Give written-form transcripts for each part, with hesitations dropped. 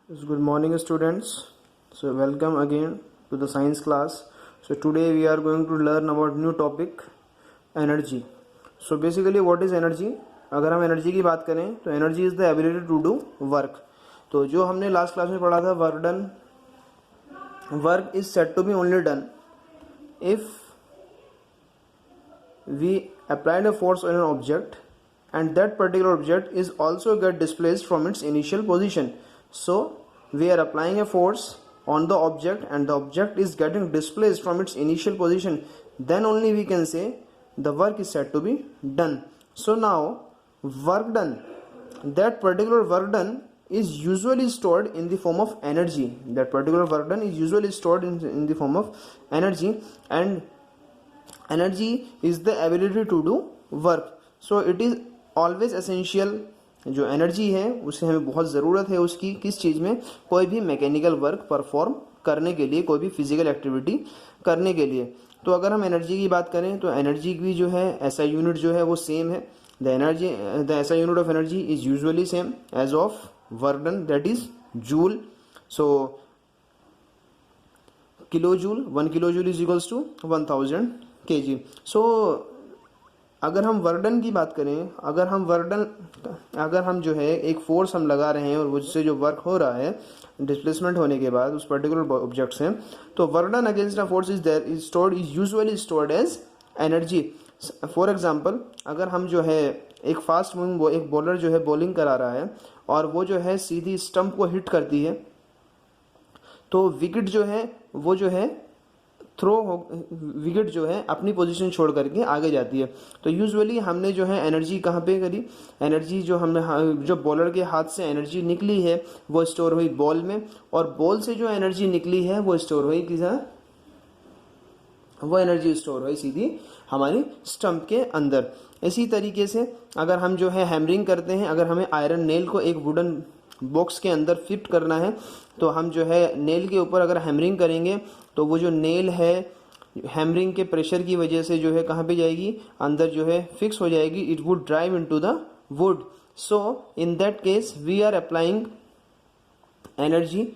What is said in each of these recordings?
Good morning, students. So welcome again to the science class. So today we are going to learn about new topic, energy. So basically what is energy? अगर हम energy की बात करें तो energy is the ability to do work. तो जो हमने last class में पढ़ा था work is said to be only done if we applied a force on an object and that particular object is also get displaced from its initial position. So we are applying a force on the object and the object is getting displaced from its initial position, then only we can say the work is said to be done. So now work done, that particular work done is usually stored in the form of energy. That particular work done is usually stored in the form of energy, and energy is the ability to do work. So it is always essential. जो energy है उससे हमें बहुत ज़रूरत है उसकी, किस चीज़ में? कोई भी मैकेनिकल वर्क परफॉर्म करने के लिए, कोई भी फिजिकल एक्टिविटी करने के लिए. तो अगर हम एनर्जी की बात करें तो एनर्जी की जो है एसआई यूनिट जो है वो सेम है. The SI unit of energy is usually same as of work done, that is joule. So kilojoule, 1 kilojoule is equals to 1000 kg. So अगर हम वर्क डन की बात करें, अगर हम जो है एक फोर्स हम लगा रहे हैं और उससे जो वर्क हो रहा है डिस्प्लेसमेंट होने के बाद उस पर्टिकुलर ऑब्जेक्ट से, तो work done against a force is usually stored as energy. For example, अगर हम जो है एक फास्ट मूविंग एक बॉलर जो है बॉलिंग करा रहा है और वो जो है सीधी स्टंप को हिट करती है, तो विकेट जो है वो जो है विकेट जो है अपनी पोजीशन छोड़ करके आगे जाती है. तो यूजुअली हमने जो है एनर्जी कहाँ पे करी? एनर्जी जो बॉलर के हाथ से एनर्जी निकली है वो स्टोर हुई बॉल में, और बॉल से जो एनर्जी निकली है वो स्टोर हुई वो एनर्जी स्टोर हुई सीधी हमारी स्टंप के अंदर. इसी तरीके से अगर हम जो है हैमरिंग करते हैं, अगर हमें आयरन नेल को एक वुडन बॉक्स के अंदर फिट करना है, तो हम जो है नेल के ऊपर अगर हैमरिंग करेंगे तो वो जो नेल है हैमरिंग के प्रेशर की वजह से जो है कहाँ पे जाएगी? अंदर जो है फिक्स हो जाएगी. It would drive into the wood. So in that case we are applying energy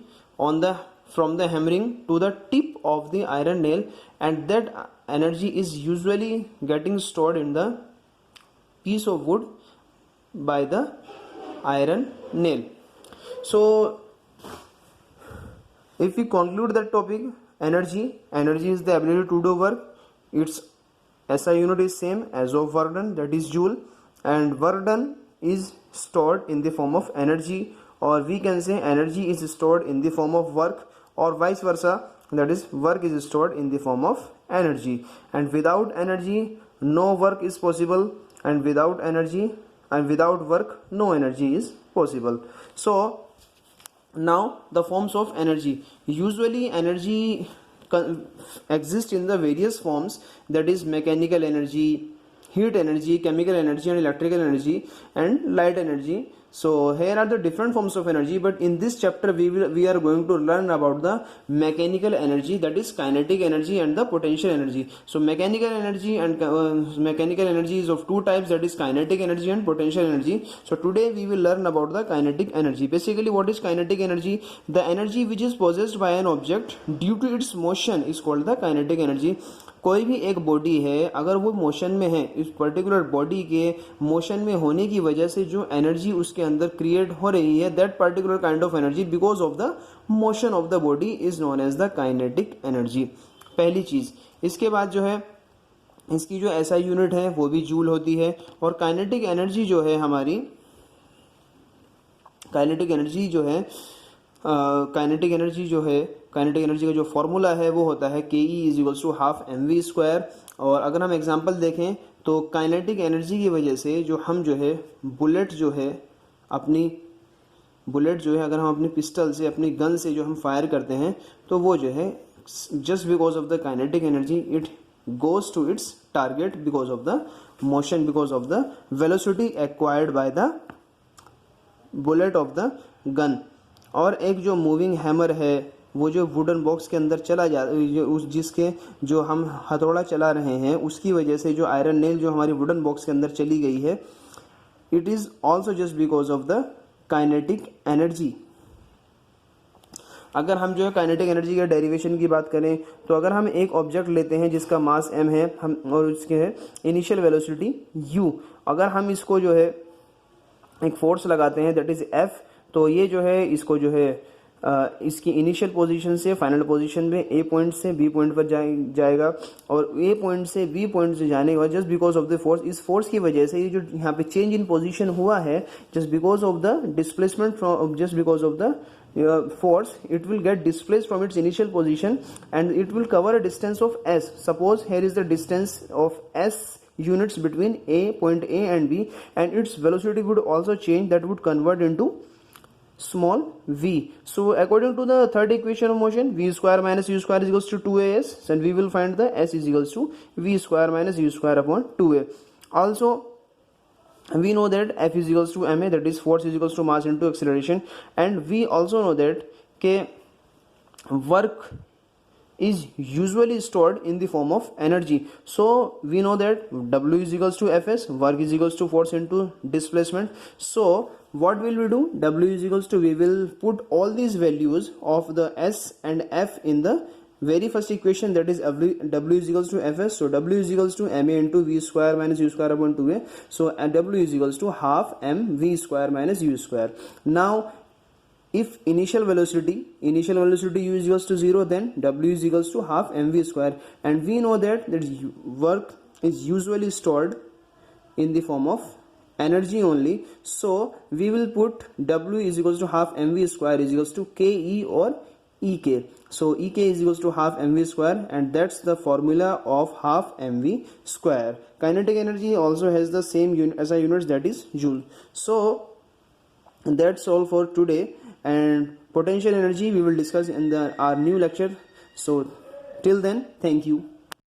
from the hammering to the tip of the iron nail, and that energy is usually getting stored in the piece of wood by the iron nail. So if we conclude that topic, energy is the ability to do work. Its SI unit is same as of work done, that is joule, and work done is stored in the form of energy, or we can say energy is stored in the form of work, or vice versa, that is work is stored in the form of energy. And without energy no work is possible, and without work no energy is possible. So now the forms of energy. Usually energy exist in the various forms, that is mechanical energy, heat energy, chemical energy, and electrical energy, and light energy. So here are the different forms of energy, but in this chapter we are going to learn about the mechanical energy, that is kinetic energy and the potential energy. So mechanical energy is of two types, that is kinetic energy and potential energy. So today we will learn about the kinetic energy. Basically what is kinetic energy? The energy which is possessed by an object due to its motion is called the kinetic energy. कोई भी एक body है, अगर वो motion में है, इस particular body के मोशन में होने की वजह से जो एनर्जी उसके अंदर क्रिएट हो रही है, that particular kind of energy because of the motion of the body is known as the kinetic energy. पहली चीज. इसके बाद जो है इसकी जो एसआई यूनिट है वो भी जूल होती है, और काइनेटिक एनर्जी जो है हमारी काइनेटिक एनर्जी का जो फॉर्मूला है वो होता है के E is equals to half M V square. और अगर हम एग्जांपल देखें तो काइनेटिक एनर्जी की वजह से जो हम जो है बुलेट जो है अगर हम अपनी पिस्टल से, अपनी गन से जो हम फायर करते हैं, तो वो जो है just because of the kinetic energy it goes to its target because of the motion, because of the velocity acquired by the bullet of the gun. और एक जो मूविंग हैमर है वो जो वुडन बॉक्स के अंदर चला जा जिसके जो हम हथौड़ा चला रहे हैं उसकी वजह से जो आयरन नेल जो हमारी वुडन बॉक्स के अंदर चली गई है, it is also just because of the kinetic energy. अगर हम जो है काइनेटिक एनर्जी के डेरिवेशन की बात करें तो अगर हम एक ऑब्जेक्ट लेते हैं जिसका मास m है हम और उसके है इनिशियल वेलोसिटी u, अगर हम इसको जो है एक फोर्स लगाते हैं दैट इज F, तो ये जो है इसको जो है इसकी इनिशियल पोजीशन से फाइनल पोजीशन में ए पॉइंट से बी पॉइंट पर जाएगा और ए पॉइंट से बी पॉइंट से जाने के बाद just because of the force, इस फोर्स की वजह से ये जो यहाँ पे चेंज इन पोजीशन हुआ है just because of the displacement from just because of the force, it will get displaced from its initial position and it will cover a distance of s. Suppose here is the distance of s units between point A and B, and its velocity would also change, that would convert into small v. So according to the third equation of motion, v square minus u square is equals to 2as, and we will find the s is equals to v square minus u square upon 2a. Also we know that F is equals to ma, that is force is equals to mass into acceleration, and we also know that k work is usually stored in the form of energy. So we know that W is equals to Fs, work is equals to force into displacement. So what will we do? W is equals to, we will put all these values of the S and F in the very first equation, that is W is equals to Fs. So W is equals to ma into v square minus u square upon 2a. So W is equals to half m v square minus u square. Now if initial velocity u is equals to 0, then W is equals to half mv square, and we know that work is usually stored in the form of energy only. So we will put W is equals to half mv square is equals to ke or ek. So ek is equals to half mv square, and that's the formula of half mv square. Kinetic energy also has the same SI units, that is joule. So that's all for today, and potential energy we will discuss in our new lecture. So till then, thank you.